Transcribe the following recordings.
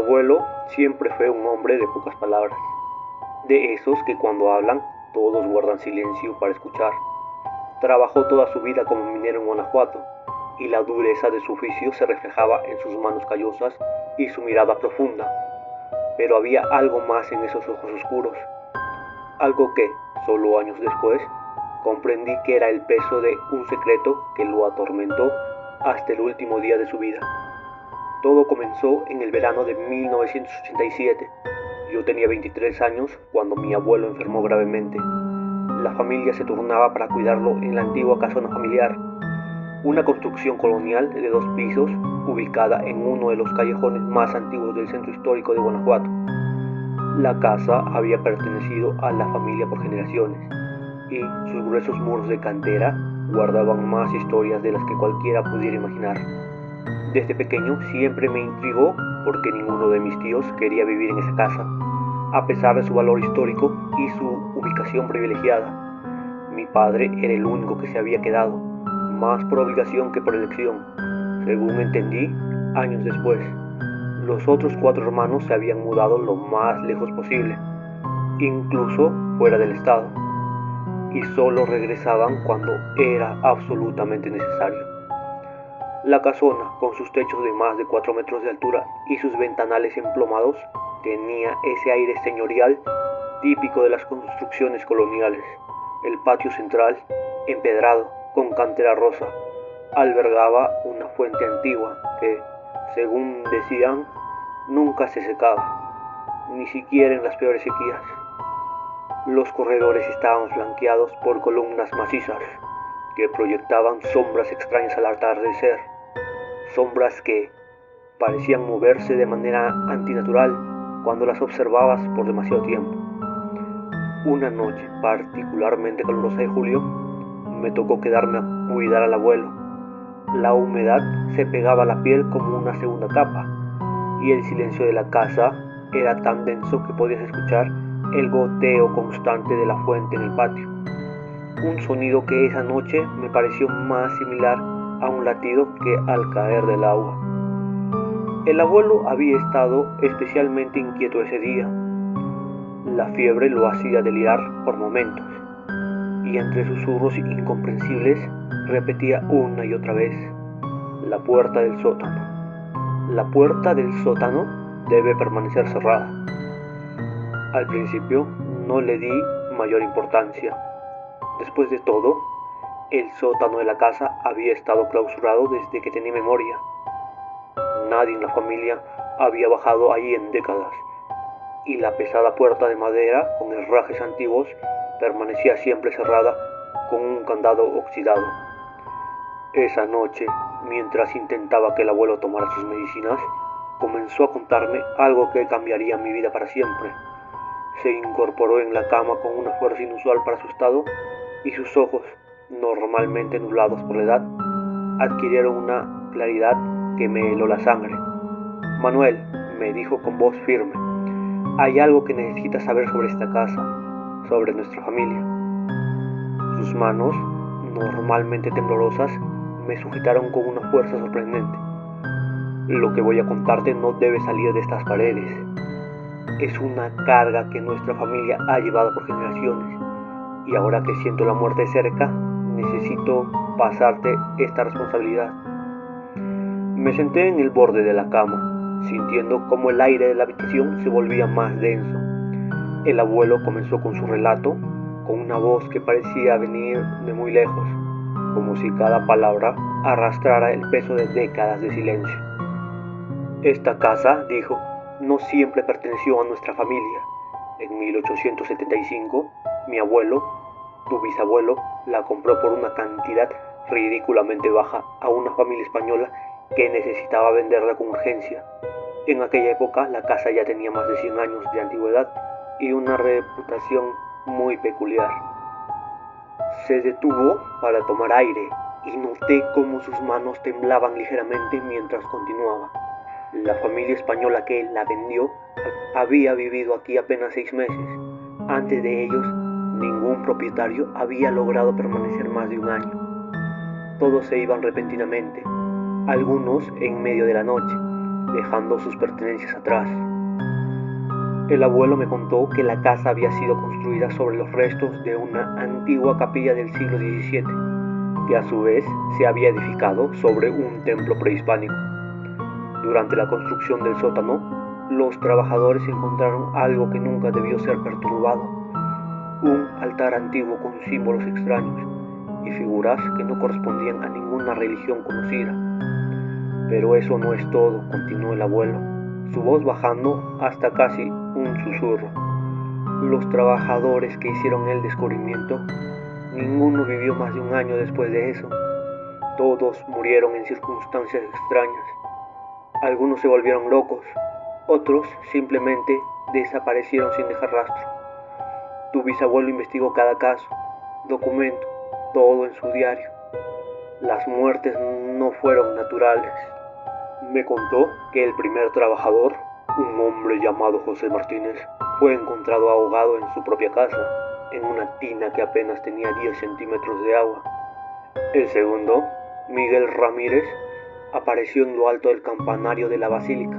abuelo siempre fue un hombre de pocas palabras, de esos que cuando hablan todos guardan silencio para escuchar. Trabajó toda su vida como minero en Guanajuato y la dureza de su oficio se reflejaba en sus manos callosas y su mirada profunda. Pero había algo más en esos ojos oscuros, algo que, solo años después, comprendí que era el peso de un secreto que lo atormentó hasta el último día de su vida. Todo comenzó en el verano de 1987. Yo tenía 23 años cuando mi abuelo enfermó gravemente. La familia se turnaba para cuidarlo en la antigua casona familiar, una construcción colonial de 2 pisos ubicada en uno de los callejones más antiguos del centro histórico de Guanajuato. La casa había pertenecido a la familia por generaciones y sus gruesos muros de cantera guardaban más historias de las que cualquiera pudiera imaginar. Desde pequeño siempre me intrigó porque ninguno de mis tíos quería vivir en esa casa, a pesar de su valor histórico y su ubicación privilegiada. Mi padre era el único que se había quedado, más por obligación que por elección, según entendí años después. Los otros 4 hermanos se habían mudado lo más lejos posible, incluso fuera del estado, y solo regresaban cuando era absolutamente necesario. La casona, con sus techos de más de 4 metros de altura y sus ventanales emplomados, tenía ese aire señorial típico de las construcciones coloniales. El patio central, empedrado con cantera rosa, albergaba una fuente antigua que, según decían, nunca se secaba, ni siquiera en las peores sequías. Los corredores estaban flanqueados por columnas macizas que proyectaban sombras extrañas al atardecer, sombras que parecían moverse de manera antinatural cuando las observabas por demasiado tiempo. Una noche particularmente calurosa de julio, me tocó quedarme a cuidar al abuelo. La humedad se pegaba a la piel como una segunda capa, y el silencio de la casa era tan denso que podías escuchar el goteo constante de la fuente en el patio. Un sonido que esa noche me pareció más similar a un latido que al caer del agua. El abuelo había estado especialmente inquieto ese día. La fiebre lo hacía delirar por momentos, y entre susurros incomprensibles repetía una y otra vez: la puerta del sótano. La puerta del sótano debe permanecer cerrada. Al principio no le di mayor importancia. Después de todo, el sótano de la casa había estado clausurado desde que tenía memoria. Nadie en la familia había bajado allí en décadas, y la pesada puerta de madera con herrajes antiguos permanecía siempre cerrada con un candado oxidado. Esa noche, mientras intentaba que el abuelo tomara sus medicinas, comenzó a contarme algo que cambiaría mi vida para siempre. Se incorporó en la cama con una fuerza inusual para su estado y sus ojos, normalmente nublados por la edad, adquirieron una claridad que me heló la sangre. Manuel, me dijo con voz firme, hay algo que necesitas saber sobre esta casa, sobre nuestra familia. Sus manos, normalmente temblorosas, me sujetaron con una fuerza sorprendente. Lo que voy a contarte no debe salir de estas paredes. Es una carga que nuestra familia ha llevado por generaciones, y ahora que siento la muerte cerca, necesito pasarte esta responsabilidad. Me senté en el borde de la cama, sintiendo cómo el aire de la habitación se volvía más denso. El abuelo comenzó con su relato, con una voz que parecía venir de muy lejos, como si cada palabra arrastrara el peso de décadas de silencio. Esta casa, dijo, no siempre perteneció a nuestra familia. En 1875, mi abuelo, tu bisabuelo, la compró por una cantidad ridículamente baja a una familia española que necesitaba venderla con urgencia. En aquella época la casa ya tenía más de 100 años de antigüedad y una reputación muy peculiar. Se detuvo para tomar aire y noté cómo sus manos temblaban ligeramente mientras continuaba. La familia española que la vendió había vivido aquí apenas 6 meses. Antes de ellos, ningún propietario había logrado permanecer más de un año. Todos se iban repentinamente, algunos en medio de la noche, dejando sus pertenencias atrás. El abuelo me contó que la casa había sido construida sobre los restos de una antigua capilla del siglo XVII, que a su vez se había edificado sobre un templo prehispánico. Durante la construcción del sótano, los trabajadores encontraron algo que nunca debió ser perturbado: un altar antiguo con símbolos extraños y figuras que no correspondían a ninguna religión conocida. Pero eso no es todo, continuó el abuelo, su voz bajando hasta casi un susurro. Los trabajadores que hicieron el descubrimiento, ninguno vivió más de un año después de eso. Todos murieron en circunstancias extrañas. Algunos se volvieron locos, otros simplemente desaparecieron sin dejar rastro. Tu bisabuelo investigó cada caso, documento todo en su diario. Las muertes no fueron naturales. Me contó que el primer trabajador, un hombre llamado José Martínez, fue encontrado ahogado en su propia casa, en una tina que apenas tenía 10 centímetros de agua. El segundo, Miguel Ramírez, apareció en lo alto del campanario de la basílica,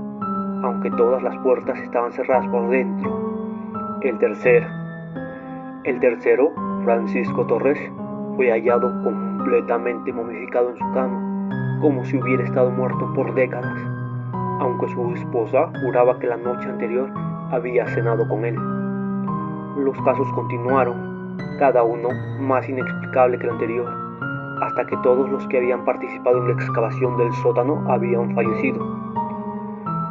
aunque todas las puertas estaban cerradas por dentro. El tercero, Francisco Torres, fue hallado completamente momificado en su cama, como si hubiera estado muerto por décadas, aunque su esposa juraba que la noche anterior había cenado con él. Los casos continuaron, cada uno más inexplicable que el anterior, hasta que todos los que habían participado en la excavación del sótano habían fallecido.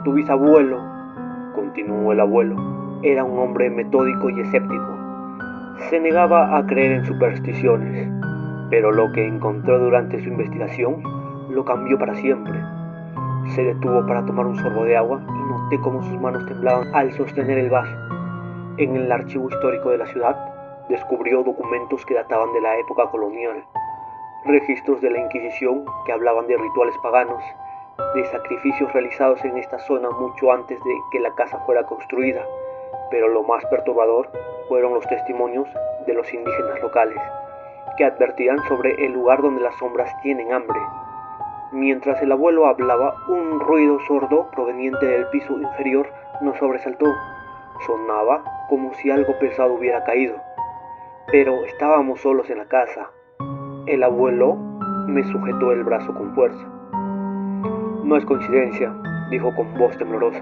Tu bisabuelo, continuó el abuelo, era un hombre metódico y escéptico. Se negaba a creer en supersticiones, pero lo que encontró durante su investigación lo cambió para siempre. Se detuvo para tomar un sorbo de agua y noté cómo sus manos temblaban al sostener el vaso. En el archivo histórico de la ciudad descubrió documentos que databan de la época colonial, registros de la Inquisición que hablaban de rituales paganos, de sacrificios realizados en esta zona mucho antes de que la casa fuera construida. Pero lo más perturbador fueron los testimonios de los indígenas locales, que advertían sobre el lugar donde las sombras tienen hambre. Mientras el abuelo hablaba, un ruido sordo proveniente del piso inferior nos sobresaltó. Sonaba como si algo pesado hubiera caído. Pero estábamos solos en la casa. El abuelo me sujetó el brazo con fuerza. No es coincidencia, dijo con voz temblorosa.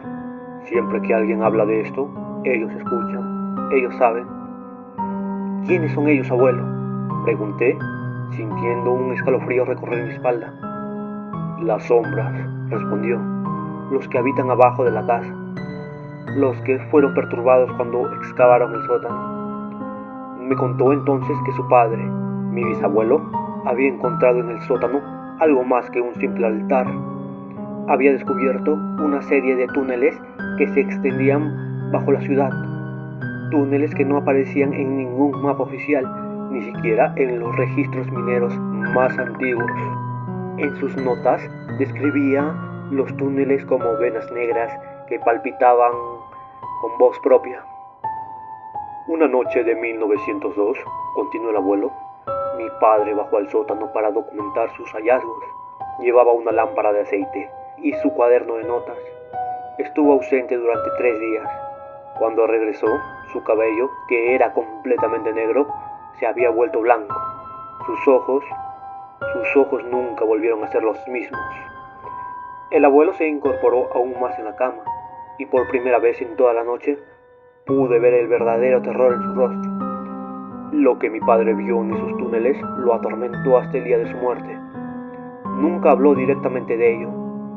Siempre que alguien habla de esto, ellos escuchan, ellos saben. ¿Quiénes son ellos, abuelo?, pregunté, sintiendo un escalofrío recorrer mi espalda. Las sombras, respondió, los que habitan abajo de la casa, los que fueron perturbados cuando excavaron el sótano. Me contó entonces que su padre, mi bisabuelo, había encontrado en el sótano algo más que un simple altar. Había descubierto una serie de túneles que se extendían bajo la ciudad, túneles que no aparecían en ningún mapa oficial, ni siquiera en los registros mineros más antiguos. En sus notas describía los túneles como venas negras que palpitaban con voz propia. Una noche de 1902, continuó el abuelo, mi padre bajó al sótano para documentar sus hallazgos. Llevaba una lámpara de aceite y su cuaderno de notas. Estuvo ausente durante 3 días. Cuando regresó, su cabello, que era completamente negro, se había vuelto blanco. Sus ojos nunca volvieron a ser los mismos. El abuelo se incorporó aún más en la cama, y por primera vez en toda la noche pude ver el verdadero terror en su rostro. Lo que mi padre vio en esos túneles lo atormentó hasta el día de su muerte. Nunca habló directamente de ello,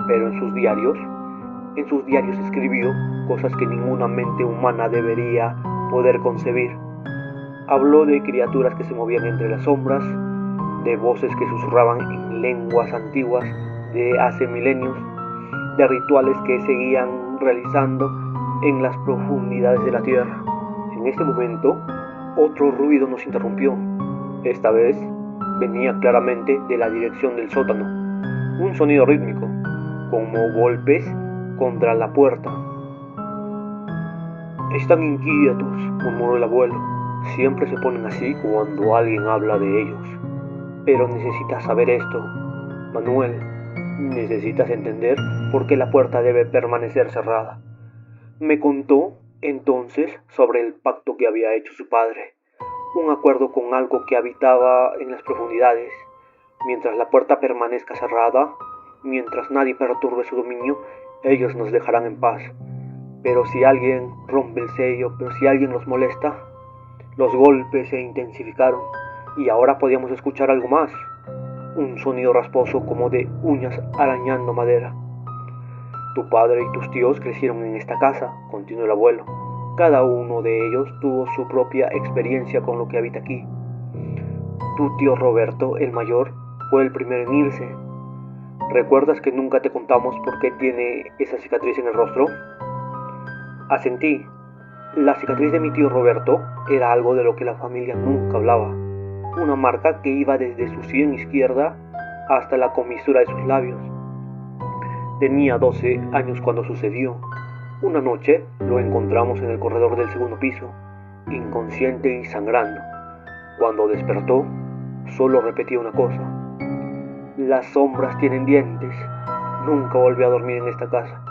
pero en sus diarios escribió cosas que ninguna mente humana debería poder concebir. Habló de criaturas que se movían entre las sombras, de voces que susurraban en lenguas antiguas de hace milenios, de rituales que seguían realizando en las profundidades de la tierra. En ese momento, otro ruido nos interrumpió. Esta vez venía claramente de la dirección del sótano, un sonido rítmico, como golpes contra la puerta. Están inquietos, murmuró el abuelo. Siempre se ponen así cuando alguien habla de ellos. Pero necesitas saber esto, Manuel. Necesitas entender porque la puerta debe permanecer cerrada. Me contó entonces sobre el pacto que había hecho su padre, un acuerdo con algo que habitaba en las profundidades. Mientras la puerta permanezca cerrada, mientras nadie perturbe su dominio, ellos nos dejarán en paz. Pero si alguien rompe el sello, pero si alguien los molesta, los golpes se intensificaron y ahora podíamos escuchar algo más, un sonido rasposo como de uñas arañando madera. Tu padre y tus tíos crecieron en esta casa, continuó el abuelo. Cada uno de ellos tuvo su propia experiencia con lo que habita aquí. Tu tío Roberto, el mayor, fue el primero en irse. ¿Recuerdas que nunca te contamos por qué tiene esa cicatriz en el rostro? Asentí. La cicatriz de mi tío Roberto era algo de lo que la familia nunca hablaba. Una marca que iba desde su sien izquierda hasta la comisura de sus labios. Tenía 12 años cuando sucedió. Una noche lo encontramos en el corredor del segundo piso, inconsciente y sangrando. Cuando despertó, solo repetía una cosa: las sombras tienen dientes. Nunca volví a dormir en esta casa.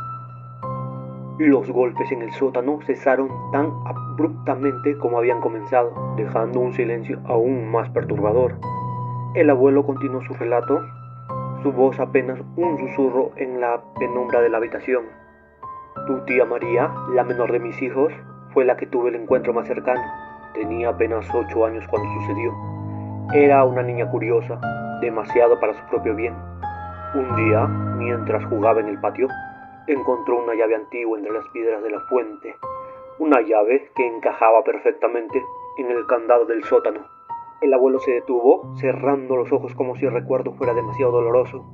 Los golpes en el sótano cesaron tan abruptamente como habían comenzado, dejando un silencio aún más perturbador. El abuelo continuó su relato, su voz apenas un susurro en la penumbra de la habitación. Tu tía María, la menor de mis hijos, fue la que tuve el encuentro más cercano. Tenía apenas 8 años cuando sucedió. Era una niña curiosa, demasiado para su propio bien. Un día, mientras jugaba en el patio, encontró una llave antigua entre las piedras de la fuente, una llave que encajaba perfectamente en el candado del sótano. El abuelo se detuvo, cerrando los ojos como si el recuerdo fuera demasiado doloroso.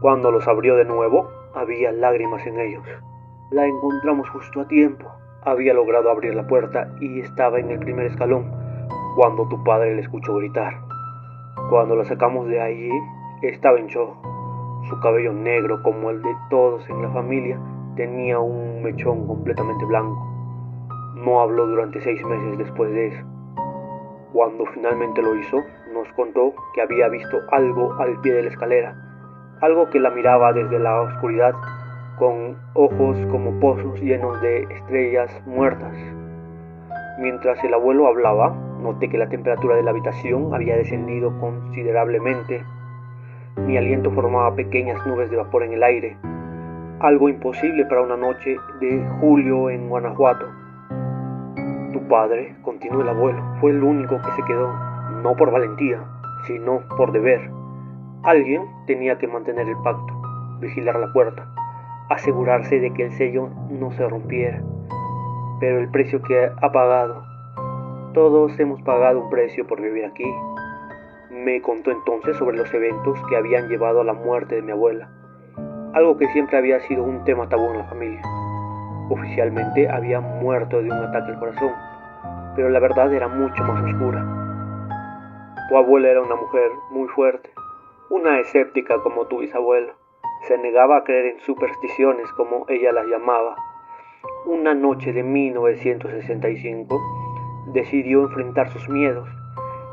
Cuando los abrió de nuevo, había lágrimas en ellos. La encontramos justo a tiempo. Había logrado abrir la puerta y estaba en el primer escalón cuando tu padre le escuchó gritar. Cuando la sacamos de allí, estaba en shock. Su cabello negro, como el de todos en la familia, tenía un mechón completamente blanco. No habló durante 6 meses después de eso. Cuando finalmente lo hizo, nos contó que había visto algo al pie de la escalera, algo que la miraba desde la oscuridad, con ojos como pozos llenos de estrellas muertas. Mientras el abuelo hablaba, noté que la temperatura de la habitación había descendido considerablemente. Mi aliento formaba pequeñas nubes de vapor en el aire, algo imposible para una noche de julio en Guanajuato. Tu padre, continuó el abuelo, fue el único que se quedó, no por valentía, sino por deber. Alguien tenía que mantener el pacto, vigilar la puerta, asegurarse de que el sello no se rompiera. Pero el precio que ha pagado, todos hemos pagado un precio por vivir aquí. Me contó entonces sobre los eventos que habían llevado a la muerte de mi abuela, algo que siempre había sido un tema tabú en la familia. Oficialmente había muerto de un ataque al corazón, pero la verdad era mucho más oscura. Tu abuela era una mujer muy fuerte, una escéptica como tu bisabuelo. Se negaba a creer en supersticiones, como ella las llamaba. Una noche de 1965 decidió enfrentar sus miedos.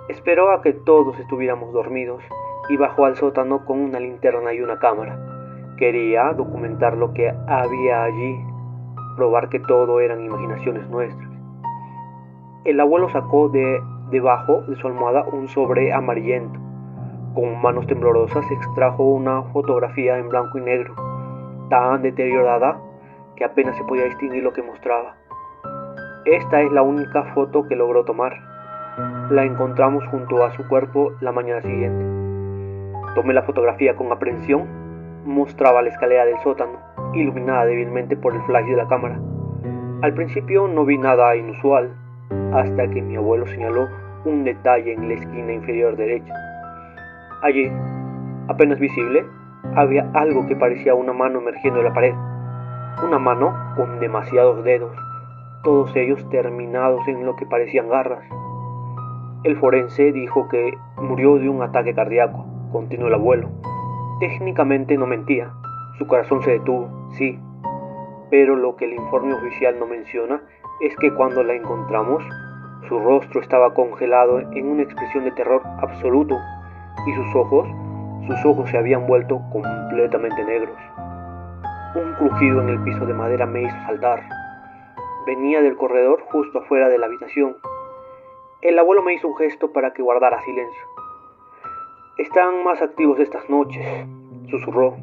Esperó a que todos estuviéramos dormidos y bajó al sótano con una linterna y una cámara. Quería documentar lo que había allí, probar que todo eran imaginaciones nuestras. El abuelo sacó de debajo de su almohada un sobre amarillento. Con manos temblorosas extrajo una fotografía en blanco y negro, tan deteriorada que apenas se podía distinguir lo que mostraba. Esta es la única foto que logró tomar. La encontramos junto a su cuerpo la mañana siguiente. Tomé la fotografía con aprehensión. Mostraba la escalera del sótano, iluminada débilmente por el flash de la cámara. Al principio no vi nada inusual, hasta que mi abuelo señaló un detalle en la esquina inferior derecha. Allí, apenas visible, había algo que parecía una mano emergiendo de la pared. Una mano con demasiados dedos, todos ellos terminados en lo que parecían garras. El forense dijo que murió de un ataque cardíaco, continuó el abuelo. Técnicamente no mentía, su corazón se detuvo, sí, pero lo que el informe oficial no menciona es que cuando la encontramos, su rostro estaba congelado en una expresión de terror absoluto y sus ojos se habían vuelto completamente negros. Un crujido en el piso de madera me hizo saltar. Venía del corredor justo afuera de la habitación. El abuelo me hizo un gesto para que guardara silencio. «Están más activos estas noches», susurró.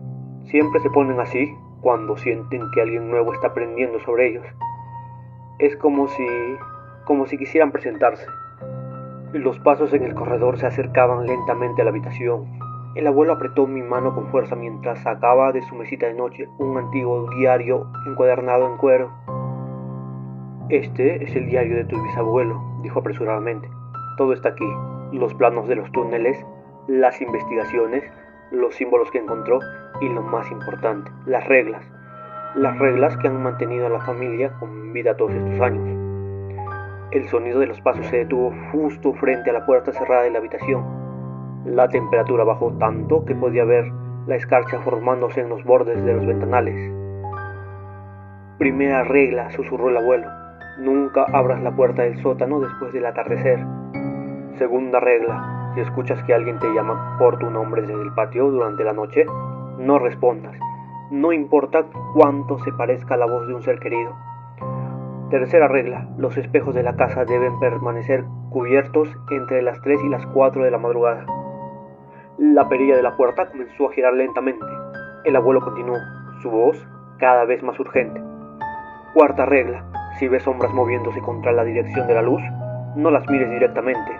«Siempre se ponen así cuando sienten que alguien nuevo está aprendiendo sobre ellos. Es como si quisieran presentarse». Los pasos en el corredor se acercaban lentamente a la habitación. El abuelo apretó mi mano con fuerza mientras sacaba de su mesita de noche un antiguo diario encuadernado en cuero. «Este es el diario de tu bisabuelo», dijo apresuradamente. «Todo está aquí: los planos de los túneles, las investigaciones, los símbolos que encontró y lo más importante, las reglas. Las reglas que han mantenido a la familia con vida todos estos años». El sonido de los pasos se detuvo justo frente a la puerta cerrada de la habitación. La temperatura bajó tanto que podía ver la escarcha formándose en los bordes de los ventanales. «Primera regla», susurró el abuelo: «nunca abras la puerta del sótano después del atardecer». «Segunda regla: si escuchas que alguien te llama por tu nombre desde el patio durante la noche, no respondas, no importa cuánto se parezca a la voz de un ser querido». Tercera regla: los espejos de la casa deben permanecer cubiertos entre las 3 y las 4 de la madrugada. La perilla de la puerta comenzó a girar lentamente. El abuelo continuó, su voz cada vez más urgente. Cuarta regla: si ves sombras moviéndose contra la dirección de la luz, no las mires directamente.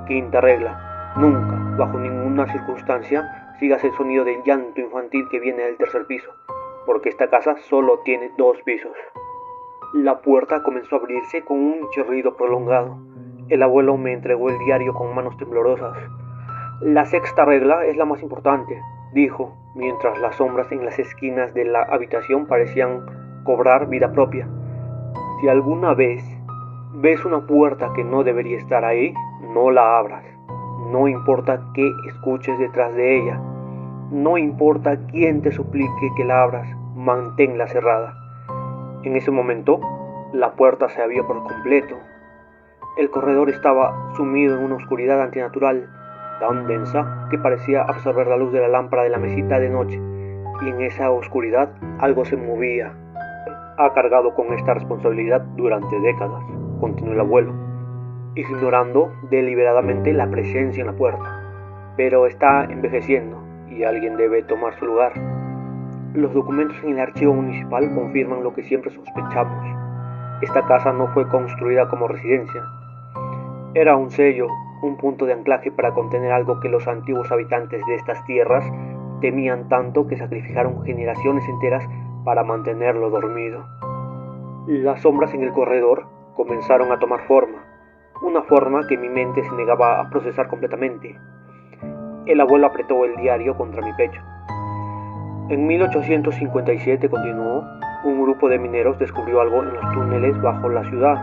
Quinta regla: nunca, bajo ninguna circunstancia, sigas el sonido del llanto infantil que viene del tercer piso, porque esta casa solo tiene 2 pisos. La puerta comenzó a abrirse con un chirrido prolongado. El abuelo me entregó el diario con manos temblorosas. «La sexta regla es la más importante», dijo, mientras las sombras en las esquinas de la habitación parecían cobrar vida propia. «Si alguna vez ves una puerta que no debería estar ahí, no la abras. No importa qué escuches detrás de ella. No importa quién te suplique que la abras, manténla cerrada». En ese momento, la puerta se abrió por completo. El corredor estaba sumido en una oscuridad antinatural, tan densa que parecía absorber la luz de la lámpara de la mesita de noche, y en esa oscuridad algo se movía. «Ha cargado con esta responsabilidad durante décadas», continuó el abuelo, ignorando deliberadamente la presencia en la puerta. «Pero está envejeciendo y alguien debe tomar su lugar. Los documentos en el archivo municipal confirman lo que siempre sospechamos. Esta casa no fue construida como residencia. Era un sello, un punto de anclaje para contener algo que los antiguos habitantes de estas tierras temían tanto que sacrificaron generaciones enteras para mantenerlo dormido». Las sombras en el corredor comenzaron a tomar forma, una forma que mi mente se negaba a procesar completamente. El abuelo apretó el diario contra mi pecho. «En 1857», continuó, «un grupo de mineros descubrió algo en los túneles bajo la ciudad,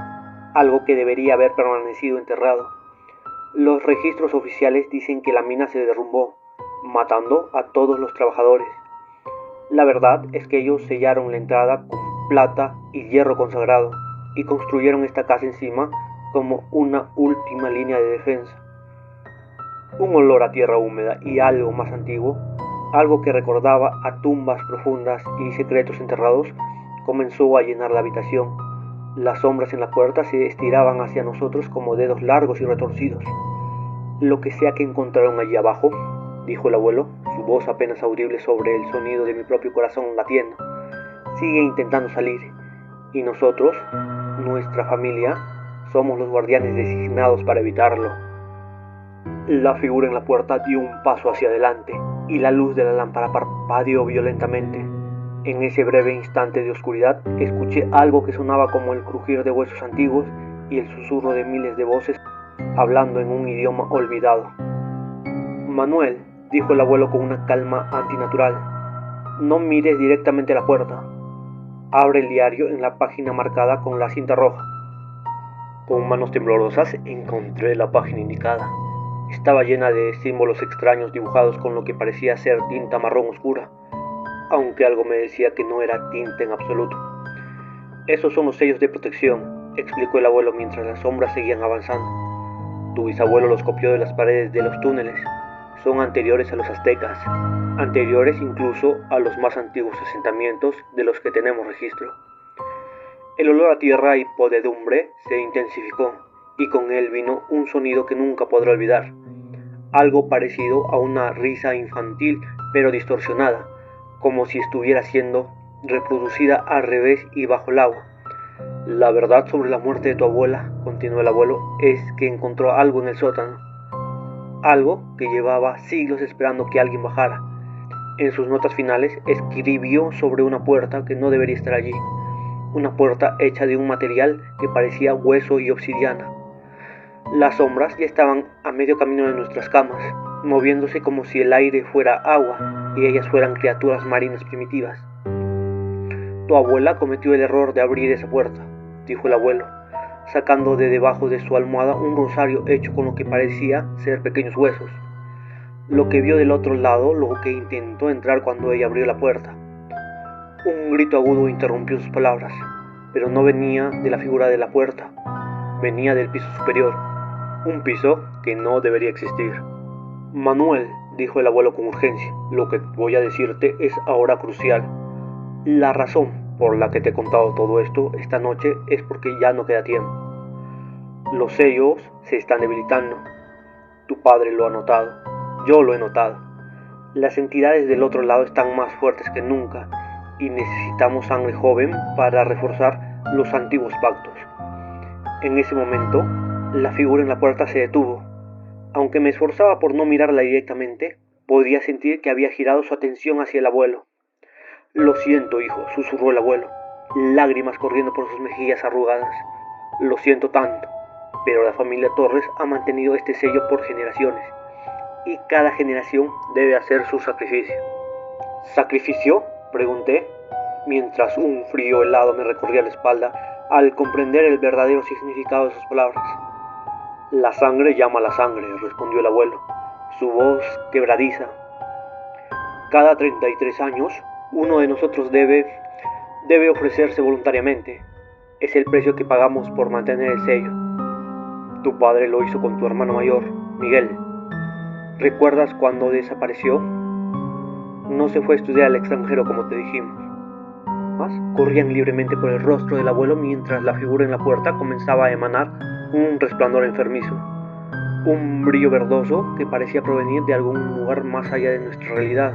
algo que debería haber permanecido enterrado. Los registros oficiales dicen que la mina se derrumbó, matando a todos los trabajadores. La verdad es que ellos sellaron la entrada con plata y hierro consagrado y construyeron esta casa encima como una última línea de defensa». Un olor a tierra húmeda y algo más antiguo, algo que recordaba a tumbas profundas y secretos enterrados, comenzó a llenar la habitación. Las sombras en la puerta se estiraban hacia nosotros como dedos largos y retorcidos. «Lo que sea que encontraron allí abajo», dijo el abuelo, su voz apenas audible sobre el sonido de mi propio corazón latiendo, «sigue intentando salir. Y nosotros, nuestra familia, somos los guardianes designados para evitarlo». La figura en la puerta dio un paso hacia adelante y la luz de la lámpara parpadeó violentamente. En ese breve instante de oscuridad escuché algo que sonaba como el crujir de huesos antiguos y el susurro de miles de voces hablando en un idioma olvidado. «Manuel», dijo el abuelo con una calma antinatural, «no mires directamente a la puerta. Abre el diario en la página marcada con la cinta roja». Con manos temblorosas encontré la página indicada. Estaba llena de símbolos extraños dibujados con lo que parecía ser tinta marrón oscura, aunque algo me decía que no era tinta en absoluto. «Esos son los sellos de protección», explicó el abuelo mientras las sombras seguían avanzando. «Tu bisabuelo los copió de las paredes de los túneles. son anteriores a los aztecas, anteriores incluso a los más antiguos asentamientos de los que tenemos registro. El olor a tierra y podredumbre se intensificó, y con él vino un sonido que nunca podré olvidar, algo parecido a una risa infantil pero distorsionada, como si estuviera siendo reproducida al revés y bajo el agua. La verdad sobre la muerte de tu abuela, continuó el abuelo, es que encontró algo en el sótano, algo que llevaba siglos esperando que alguien bajara. En sus notas finales escribió sobre una puerta que no debería estar allí, una puerta hecha de un material que parecía hueso y obsidiana. Las sombras ya estaban a medio camino de nuestras camas, moviéndose como si el aire fuera agua y ellas fueran criaturas marinas primitivas. Tu abuela cometió el error de abrir esa puerta, dijo el abuelo, sacando de debajo de su almohada un rosario hecho con lo que parecía ser pequeños huesos. Lo que vio del otro lado, lo que intentó entrar cuando ella abrió la puerta. Un grito agudo interrumpió sus palabras, pero no venía de la figura de la puerta, venía del piso superior, un piso que no debería existir. Manuel, dijo el abuelo con urgencia, lo que voy a decirte es ahora crucial. La razón por la que te he contado todo esto esta noche es porque ya no queda tiempo. Los sellos se están debilitando. Tu padre lo ha notado, yo lo he notado. Las entidades del otro lado están más fuertes que nunca y necesitamos sangre joven para reforzar los antiguos pactos. En ese momento, la figura en la puerta se detuvo. Aunque me esforzaba por no mirarla directamente, podía sentir que había girado su atención hacia el abuelo. Lo siento, hijo, susurró el abuelo, lágrimas corriendo por sus mejillas arrugadas. Lo siento tanto, pero la familia Torres ha mantenido este sello por generaciones, y cada generación debe hacer su sacrificio. ¿Sacrificio?, pregunté, mientras un frío helado me recorría la espalda al comprender el verdadero significado de sus palabras. La sangre llama a la sangre, respondió el abuelo, su voz quebradiza. Cada 33 años, uno de nosotros debe ofrecerse voluntariamente. Es el precio que pagamos por mantener el sello. Tu padre lo hizo con tu hermano mayor, Miguel. ¿Recuerdas cuando desapareció? No se fue a estudiar al extranjero como te dijimos. Más corrían libremente por el rostro del abuelo mientras la figura en la puerta comenzaba a emanar un resplandor enfermizo, un brillo verdoso que parecía provenir de algún lugar más allá de nuestra realidad.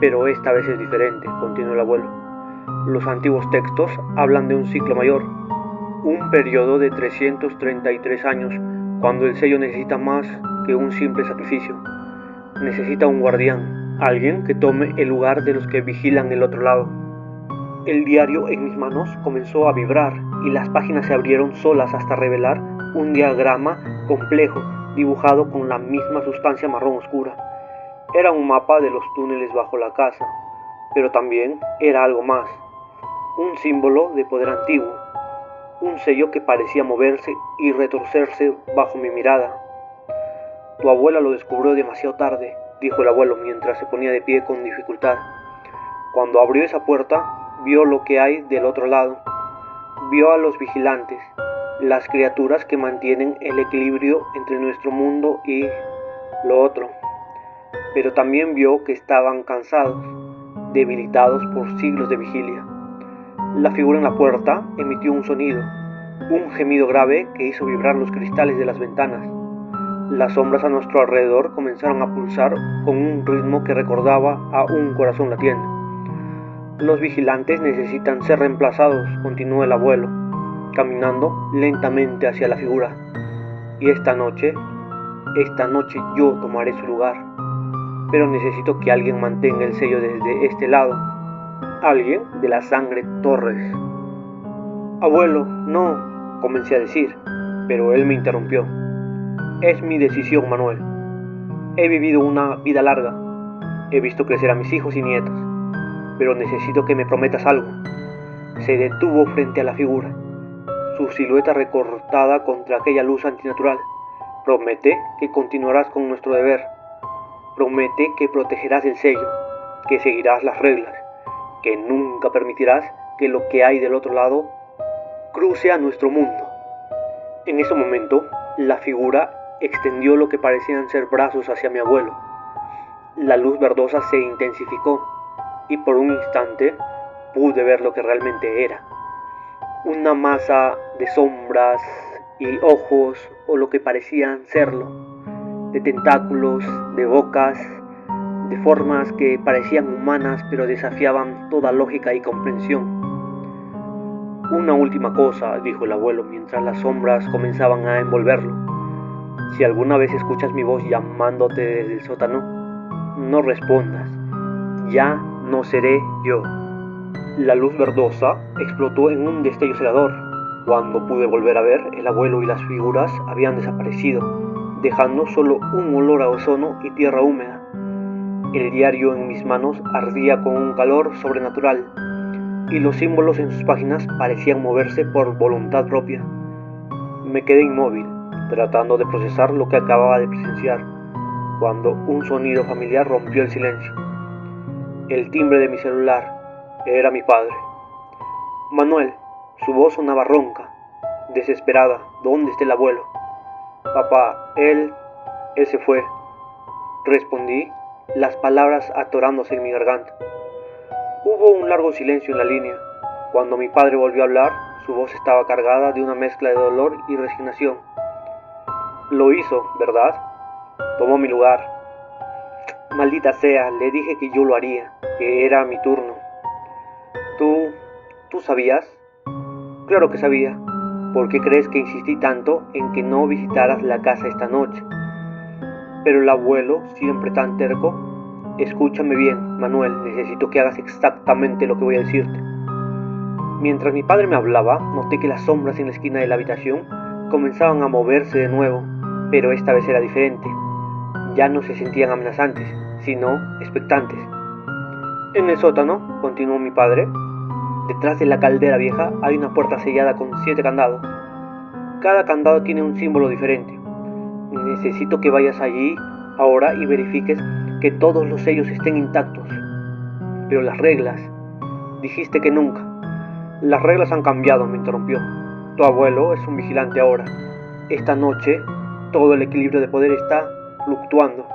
Pero esta vez es diferente, continuó el abuelo. Los antiguos textos hablan de un ciclo mayor, un periodo de 333 años, cuando el sello necesita más que un simple sacrificio. Necesita un guardián, alguien que tome el lugar de los que vigilan el otro lado. El diario en mis manos comenzó a vibrar y las páginas se abrieron solas hasta revelar un diagrama complejo dibujado con la misma sustancia marrón oscura. Era un mapa de los túneles bajo la casa, pero también era algo más, un símbolo de poder antiguo, un sello que parecía moverse y retorcerse bajo mi mirada. Tu abuela lo descubrió demasiado tarde, dijo el abuelo mientras se ponía de pie con dificultad. Cuando abrió esa puerta, vio lo que hay del otro lado, vio a los vigilantes, las criaturas que mantienen el equilibrio entre nuestro mundo y lo otro. Pero también vio que estaban cansados, debilitados por siglos de vigilia. La figura en la puerta emitió un sonido, un gemido grave que hizo vibrar los cristales de las ventanas. Las sombras a nuestro alrededor comenzaron a pulsar con un ritmo que recordaba a un corazón latiendo. Los vigilantes necesitan ser reemplazados, continuó el abuelo, caminando lentamente hacia la figura. Y esta noche yo tomaré su lugar. Pero necesito que alguien mantenga el sello desde este lado. Alguien de la sangre Torres. Abuelo, no, comencé a decir, pero él me interrumpió. Es mi decisión, Manuel. He vivido una vida larga. He visto crecer a mis hijos y nietos. Pero necesito que me prometas algo. Se detuvo frente a la figura, su silueta recortada contra aquella luz antinatural. Promete que continuarás con nuestro deber. Promete que protegerás el sello, que seguirás las reglas, que nunca permitirás que lo que hay del otro lado cruce a nuestro mundo. En ese momento, la figura extendió lo que parecían ser brazos hacia mi abuelo. La luz verdosa se intensificó y por un instante pude ver lo que realmente era. Una masa de sombras y ojos, o lo que parecían serlo, de tentáculos, de bocas, de formas que parecían humanas pero desafiaban toda lógica y comprensión. Una última cosa, dijo el abuelo mientras las sombras comenzaban a envolverlo. Si alguna vez escuchas mi voz llamándote desde el sótano, no respondas. Ya no seré yo. La luz verdosa explotó en un destello cegador. Cuando pude volver a ver, el abuelo y las figuras habían desaparecido, dejando solo un olor a ozono y tierra húmeda. El diario en mis manos ardía con un calor sobrenatural, y los símbolos en sus páginas parecían moverse por voluntad propia. Me quedé inmóvil, tratando de procesar lo que acababa de presenciar, cuando un sonido familiar rompió el silencio. El timbre de mi celular. Era mi padre. Manuel. Su voz sonaba ronca, desesperada. ¿Dónde está el abuelo? Papá, él se fue. Respondí, las palabras atorándose en mi garganta. Hubo un largo silencio en la línea. Cuando mi padre volvió a hablar, su voz estaba cargada de una mezcla de dolor y resignación. Lo hizo, ¿verdad? Tomó mi lugar. Maldita sea, le dije que yo lo haría, que era mi turno. ¿Tú sabías? Claro que sabía. ¿Por qué crees que insistí tanto en que no visitaras la casa esta noche? Pero el abuelo, siempre tan terco. Escúchame bien, Manuel, necesito que hagas exactamente lo que voy a decirte. Mientras mi padre me hablaba, noté que las sombras en la esquina de la habitación comenzaban a moverse de nuevo, pero esta vez era diferente. Ya no se sentían amenazantes, sino expectantes. En el sótano, continuó mi padre, detrás de la caldera vieja hay una puerta sellada con 7 candados. Cada candado tiene un símbolo diferente. Necesito que vayas allí ahora y verifiques que todos los sellos estén intactos. Pero las reglas, dijiste que nunca. Las reglas han cambiado, me interrumpió. Tu abuelo es un vigilante ahora. Esta noche, todo el equilibrio de poder está fluctuando.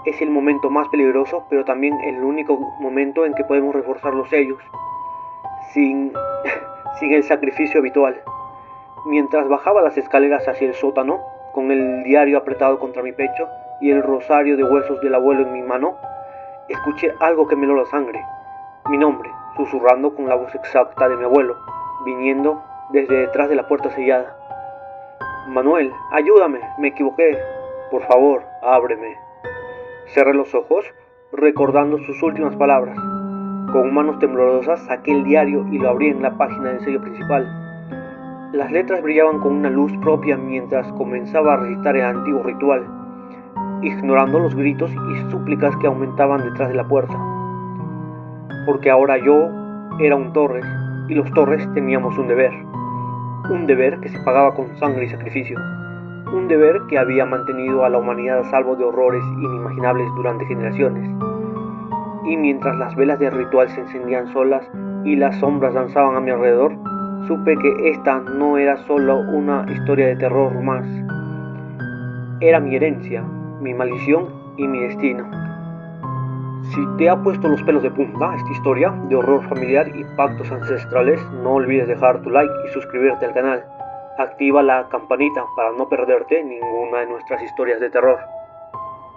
Es el momento más peligroso, pero también el único momento en que podemos reforzar los sellos. Sin el sacrificio habitual. Mientras bajaba las escaleras hacia el sótano, con el diario apretado contra mi pecho y el rosario de huesos del abuelo en mi mano, escuché algo que me heló la sangre. Mi nombre, susurrando con la voz exacta de mi abuelo, viniendo desde detrás de la puerta sellada. Manuel, ayúdame, me equivoqué. Por favor, ábreme. Cerré los ojos, recordando sus últimas palabras. Con manos temblorosas saqué el diario y lo abrí en la página del sello principal. Las letras brillaban con una luz propia mientras comenzaba a recitar el antiguo ritual, ignorando los gritos y súplicas que aumentaban detrás de la puerta. Porque ahora yo era un Torres, y los Torres teníamos un deber que se pagaba con sangre y sacrificio, un deber que había mantenido a la humanidad a salvo de horrores inimaginables durante generaciones. Y mientras las velas del ritual se encendían solas y las sombras danzaban a mi alrededor, supe que esta no era solo una historia de terror más. Era mi herencia, mi maldición y mi destino. Si te ha puesto los pelos de punta esta historia de horror familiar y pactos ancestrales, no olvides dejar tu like y suscribirte al canal. Activa la campanita para no perderte ninguna de nuestras historias de terror.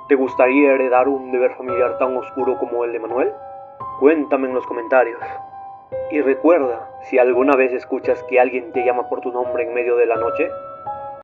¿Te gustaría heredar un deber familiar tan oscuro como el de Manuel? Cuéntame en los comentarios. Y recuerda, si alguna vez escuchas que alguien te llama por tu nombre en medio de la noche,